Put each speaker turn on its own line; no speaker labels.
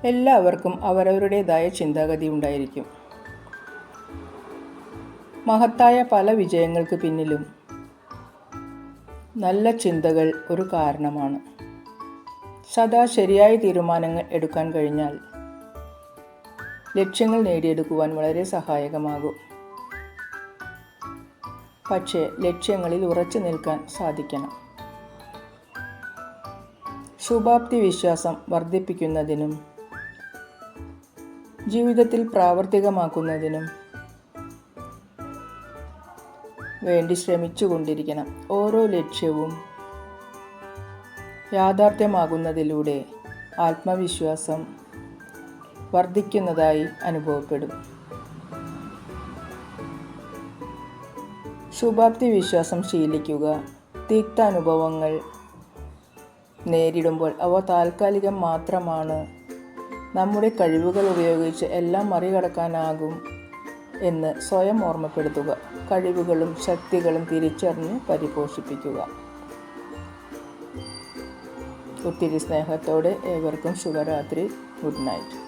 എല്ലാവർക്കും അവരവരുടേതായ ചിന്താഗതി ഉണ്ടായിരിക്കും. മഹത്തായ പല വിജയങ്ങൾക്ക് പിന്നിലും നല്ല ചിന്തകൾ ഒരു കാരണമാണ്. സദാ ശരിയായ തീരുമാനങ്ങൾ എടുക്കാൻ കഴിഞ്ഞാൽ ലക്ഷ്യങ്ങൾ നേടിയെടുക്കുവാൻ വളരെ സഹായകമാകും. പക്ഷേ ലക്ഷ്യങ്ങളിൽ ഉറച്ചു നിൽക്കാൻ സാധിക്കണം. ശുഭാപ്തി വിശ്വാസം വർദ്ധിപ്പിക്കുന്നതിനും ജീവിതത്തിൽ പ്രാവർത്തികമാക്കുന്നതിനും വേണ്ടി ശ്രമിച്ചുകൊണ്ടിരിക്കണം. ഓരോ ലക്ഷ്യവും യാഥാർത്ഥ്യമാകുന്നതിലൂടെ ആത്മവിശ്വാസം വർദ്ധിക്കുന്നതായി അനുഭവപ്പെടും. ശുഭാപ്തി വിശ്വാസം ശീലിക്കുക. തിക്താനുഭവങ്ങൾ നേരിടുമ്പോൾ അവ താൽക്കാലികം മാത്രമാണ്. നമ്മുടെ കഴിവുകൾ ഉപയോഗിച്ച് എല്ലാം മറികടക്കാനാകും എന്ന് സ്വയം ഓർമ്മപ്പെടുത്തുക. കഴിവുകളും ശക്തികളും തിരിച്ചറിഞ്ഞ് പരിപോഷിപ്പിക്കുക. ഒത്തിരി സ്നേഹത്തോടെ ഏവർക്കും ശുഭരാത്രി. Good night.